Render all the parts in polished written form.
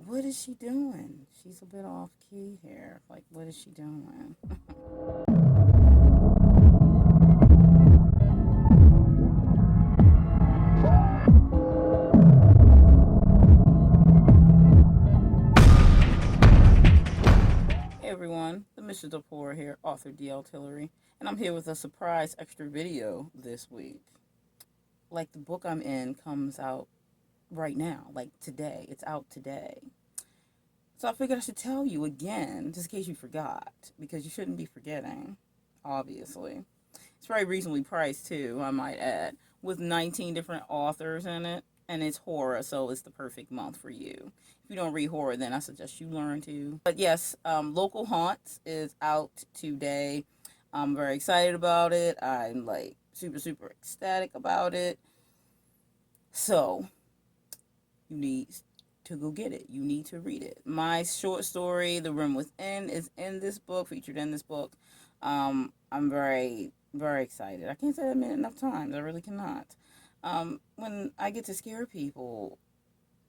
What is she doing? She's a bit off key here. Like, what is she doing? Hey everyone, the Mission to Poor here, author DL Tillery, and I'm here with a surprise extra video this week. Like, the book I'm in comes out right now, like today. It's out today. So I figured I should tell you again, just in case you forgot, because you shouldn't be forgetting, obviously. It's very reasonably priced too, I might add, with 19 different authors in it, and it's horror, so it's the perfect month for you. If you don't read horror, then I suggest you learn to. But yes, Local Haunts is out today. I'm very excited about it. I'm like super ecstatic about it. So you need to go get it. You need to read it. My short story, The Room Within, is in this book, featured in this book. I'm very excited. I can't say that enough times. I really cannot. When I get to scare people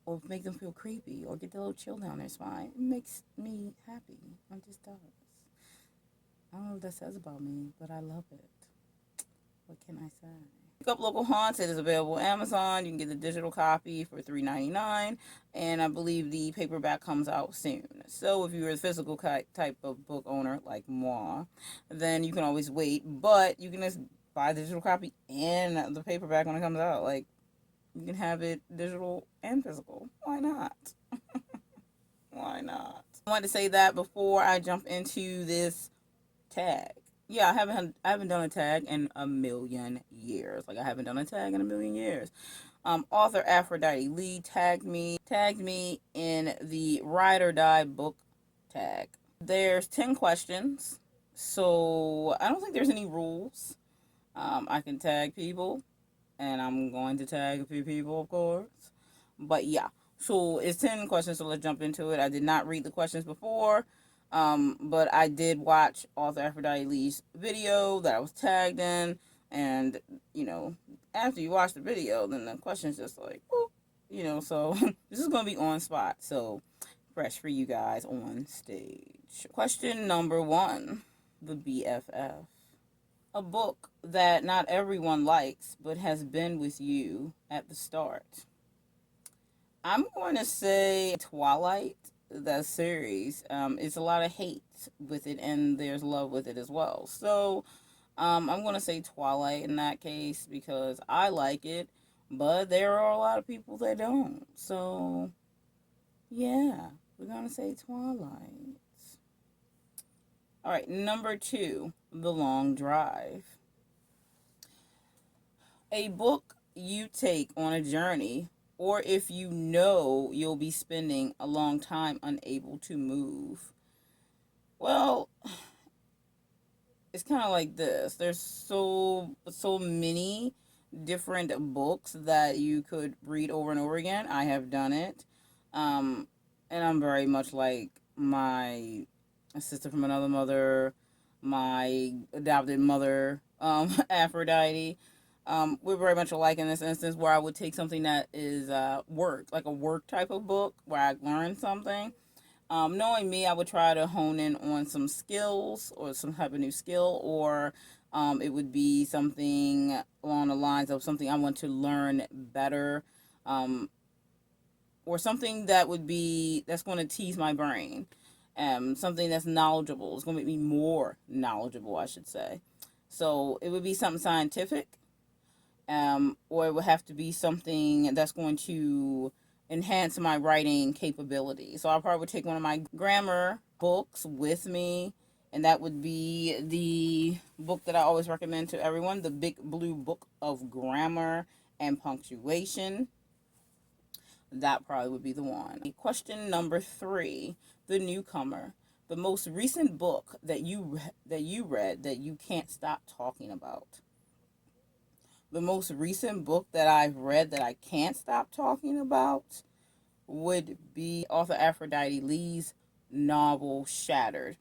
or make them feel creepy or get the little chill down their spine, it makes me happy. It just does. I don't know what that says about me, but I love it. What can I say? Pick up Local Haunts. It is available on Amazon. You can get the digital copy for $3.99, and I believe the paperback comes out soon. So if you're a physical type of book owner like moi, then you can always wait, but you can just buy the digital copy and the paperback when it comes out. Like, you can have it digital and physical. Why not? Why not? I wanted to say that before I jump into this tag. Yeah, I haven't done a tag in a million years. Like, I haven't done a tag in a million years. Author Aphrodite Lee tagged me in the Ride or Die book tag. There's 10 questions, so I don't think there's any rules. I can tag people, and I'm going to tag a few people, of course. But yeah, so it's 10 questions, so let's jump into it. I did not read the questions before, but I did watch author Aphrodite Lee's video that I was tagged in, and, after you watch the video, then the question's just like, whoop, so this is going to be on spot, so fresh for you guys on stage. Question number 1, the BFF. A book that not everyone likes, but has been with you at the start. I'm going to say Twilight, the series. It's a lot of hate with it, and there's love with it as well. So, I'm going to say Twilight in that case because I like it, but there are a lot of people that don't. So, yeah, we're going to say Twilight. All right, number 2, The Long Drive. A book you take on a journey, or if you know you'll be spending a long time unable to move. Well, it's kind of like this. There's so many different books that you could read over and over again. I have done it. Um, and I'm very much like my sister from another mother, my adopted mother, Aphrodite. We're very much alike in this instance where I would take something that is work, like a work type of book where I learn something. Knowing me, I would try to hone in on some skills or some type of new skill, or it would be something along the lines of something I want to learn better, um, or something that's going to tease my brain, something that's knowledgeable. It's going to make me more knowledgeable, I should say. So it would be something scientific, or it would have to be something that's going to enhance my writing capability. So I probably would take one of my grammar books with me, and that would be the book that I always recommend to everyone, the Big Blue Book of Grammar and Punctuation. That probably would be the one. Question number 3, The Newcomer. The most recent book that you read that you can't stop talking about. The most recent book that I've read that I can't stop talking about would be author Aphrodite Lee's novel Shattered.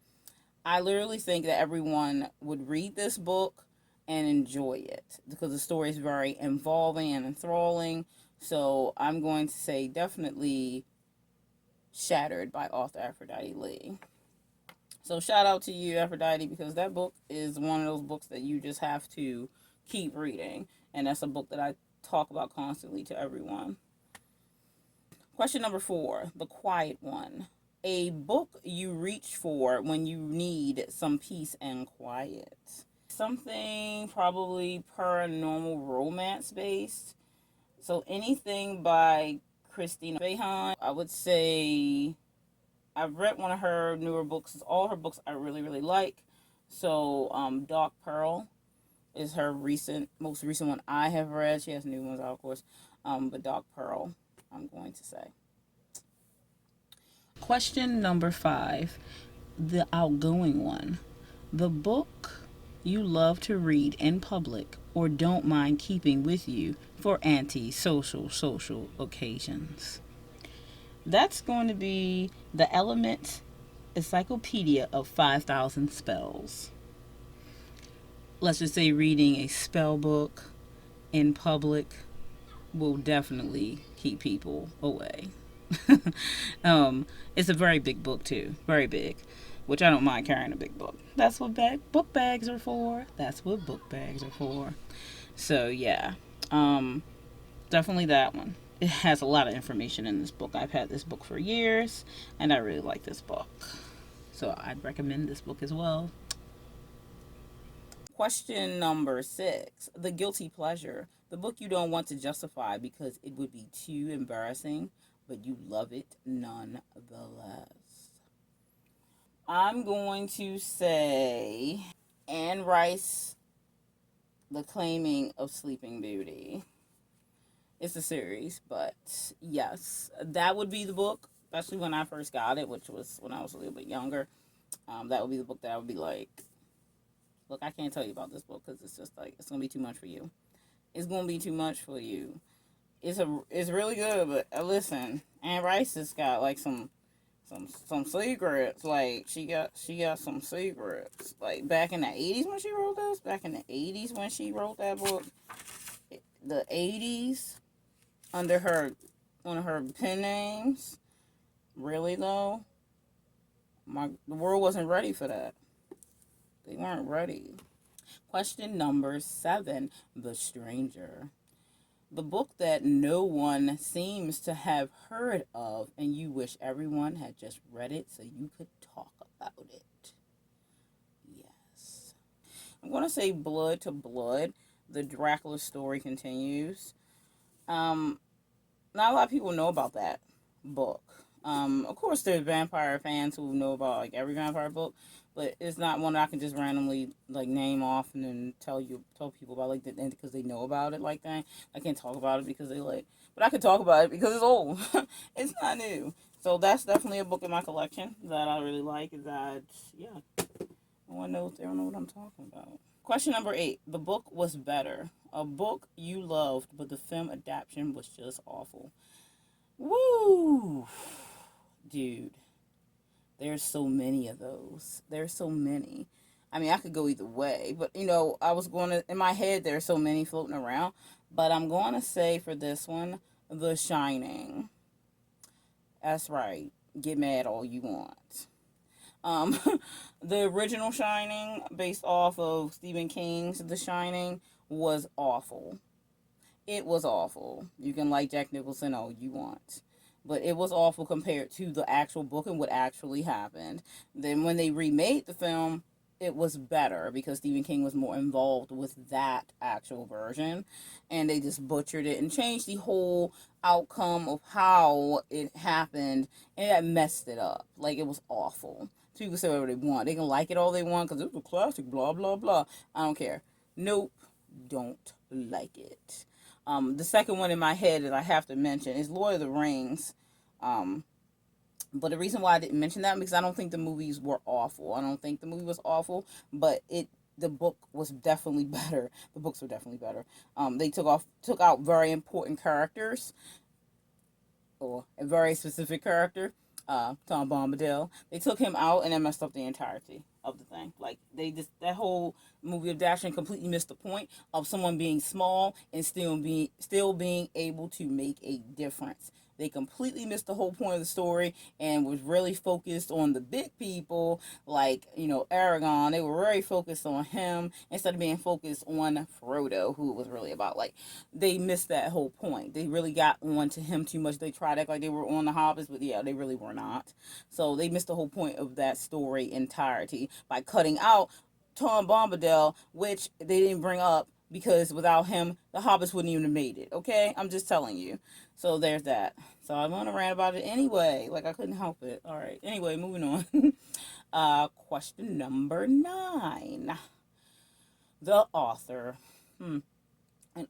I literally think that everyone would read this book and enjoy it because the story is very involving and enthralling. So I'm going to say definitely Shattered by author Aphrodite Lee. So shout out to you, Aphrodite, because that book is one of those books that you just have to keep reading. And that's a book that I talk about constantly to everyone. Question number 4, The Quiet One. A book you reach for when you need some peace and quiet. Something probably paranormal romance based. So anything by Christina Fahan. I would say I've read one of her newer books. All her books I really, really like. So Dark Pearl is her most recent one I have read. She has new ones out, of course. But Dark Pearl, I'm going to say. Question number 5, The Outgoing One. The book you love to read in public or don't mind keeping with you for social occasions. That's going to be The Element Encyclopedia of 5,000 Spells. Let's just say reading a spell book in public will definitely keep people away. It's a very big book too, very big, which I don't mind carrying a big book. That's what book bags are for. That's what book bags are for. So yeah, definitely that one. It has a lot of information in this book. I've had this book for years, and I really like this book. So I'd recommend this book as well. Question number 6, The Guilty Pleasure. The book you don't want to justify because it would be too embarrassing, but you love it nonetheless. I'm going to say Anne Rice, The Claiming of Sleeping Beauty. It's a series, but yes, that would be the book, especially when I first got it, which was when I was a little bit younger. That would be the book that I would be like, look, I can't tell you about this book because it's just like, it's going to be too much for you. It's going to be too much for you. It's really good, but listen, Anne Rice has got like some secrets. Like she got some secrets. Like back in the 80s when she wrote this, back in the 80s when she wrote that book, the 80s under one of her pen names. Really though, the world wasn't ready for that. They weren't ready. Question number 7, The Stranger. The book that no one seems to have heard of and you wish everyone had just read it so you could talk about it. Yes. I'm going to say Blood to Blood. The Dracula story continues. Not a lot of people know about that book. Of course, there's vampire fans who know about like every vampire book, but it's not one that I can just randomly like name off and then tell people about like because they know about it like that. I can't talk about it because they like, but I can talk about it because it's old. It's not new. So that's definitely a book in my collection that I really like. That yeah, no one knows. They don't know what I'm talking about. Question number 8. The book was better. A book you loved, but the film adaptation was just awful. Woo! Dude, there's so many of those. There's so many. I mean, I could go either way, but I was going to, in my head, there's so many floating around, but I'm going to say for this one, The Shining. That's right. Get mad all you want. Um, the original Shining, based off of Stephen King's The Shining, was awful. It was awful. You can like Jack Nicholson all you want. But it was awful compared to the actual book and what actually happened. Then when they remade the film, it was better because Stephen King was more involved with that actual version. And they just butchered it and changed the whole outcome of how it happened. And that messed it up. Like, it was awful. So people say whatever they want. They can like it all they want because it's a classic, blah, blah, blah. I don't care. Nope. Don't like it. The second one in my head that I have to mention is Lord of the Rings. But the reason why I didn't mention that because I don't think the movies were awful. I don't think the movie was awful, but the book was definitely better. The books were definitely better. They took out very important characters or a very specific character, Tom Bombadil. They took him out and that messed up the entirety of the thing. Like that whole movie of Dashing completely missed the point of someone being small and still being able to make a difference They completely missed the whole point of the story and was really focused on the big people, like, Aragon. They were very focused on him instead of being focused on Frodo, who was really about, like, they missed that whole point. They really got on to him too much. They tried to act like they were on the Hobbits, but yeah, they really were not. So they missed the whole point of that story entirety by cutting out Tom Bombadil, which they didn't bring up because without him, the Hobbits wouldn't even have made it. Okay, I'm just telling you. So there's that. So I'm gonna rant about it anyway. Like, I couldn't help it. All right. Anyway, moving on. Question number 9. The author. An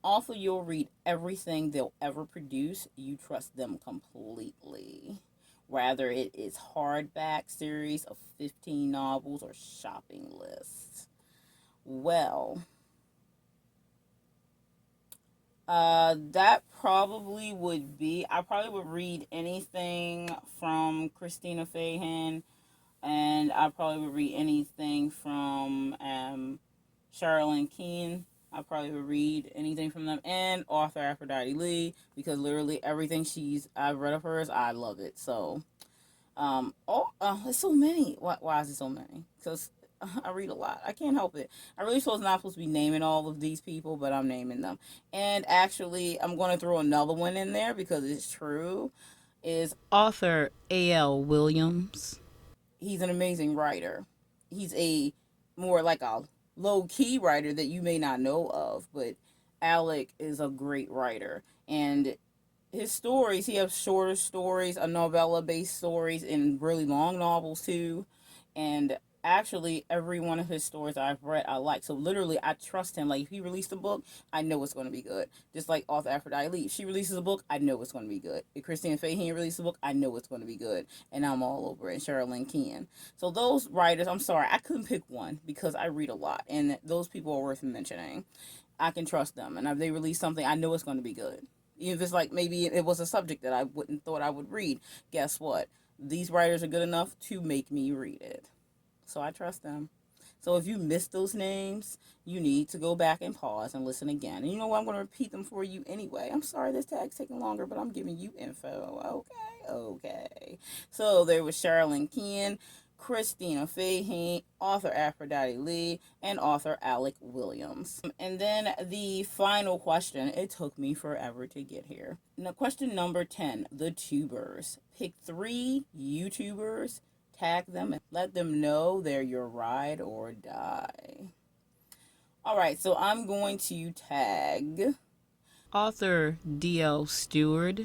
author you'll read everything they'll ever produce. You trust them completely. Whether it is hardback series of 15 novels or shopping lists. Well, that probably would be. I probably would read anything from Christina Fahan, and I probably would read anything from Sherilyn Keane. I probably would read anything from them, and author Aphrodite Lee, because literally everything I've read of hers, I love it. So, there's so many. Why is it so many? Because I read a lot. I can't help it. I really was not supposed to be naming all of these people, but I'm naming them. And actually, I'm going to throw another one in there because it's true. Is author A.L. Williams. He's an amazing writer. He's a more like a low key writer that you may not know of, but Alec is a great writer. And his stories, he has shorter stories, a novella based stories, and really long novels too. And actually, every one of his stories I've read, I like. So literally, I trust him. Like, if he released a book, I know it's going to be good. Just like author Aphrodite Lee, if she releases a book, I know it's going to be good. If Christine Fahy releases a book, I know it's going to be good. And I'm all over it. And Sherilyn Keane. So those writers, I'm sorry, I couldn't pick one because I read a lot, and those people are worth mentioning. I can trust them, and if they release something, I know it's going to be good. Even if it's like maybe it was a subject that I wouldn't thought I would read, guess what? These writers are good enough to make me read it. So I trust them. So if you missed those names, you need to go back and pause and listen again. And you know what? I'm going to repeat them for you anyway. I'm sorry this tag's taking longer, but I'm giving you info. Okay. So there was Sherilyn Keane, Christina Fahey, author Aphrodite Lee, and author Alec Williams. And then the final question. It took me forever to get here. Now, question number 10, the tubers. Pick 3 YouTubers, tag them, and let them know they're your ride or die. All right, so I'm going to tag author D.L. Stewart,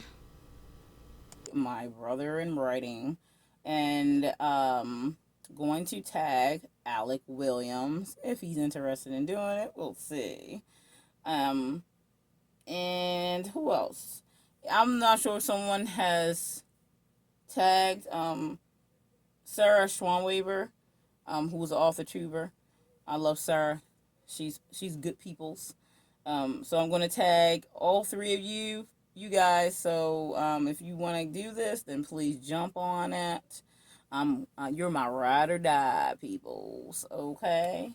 my brother in writing, and going to tag Alec Williams if he's interested in doing it. We'll see. And who else? I'm not sure if someone has tagged Sarah Schwanweber, who's an author tuber. I love Sarah. She's good people's. So I'm gonna tag all 3 of you guys. So if you want to do this, then please jump on it. You're my ride or die peoples. Okay.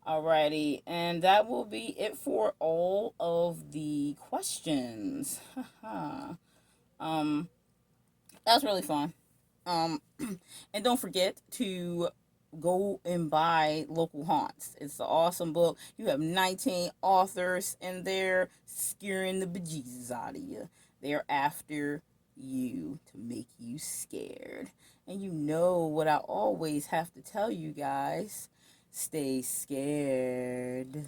Alrighty, and that will be it for all of the questions. That's really fun. Um, and don't forget to go and buy Local Haunts. It's an awesome book. You have 19 authors in there scaring the bejesus out of you. They're after you to make you scared. And you know what I always have to tell you guys, stay scared.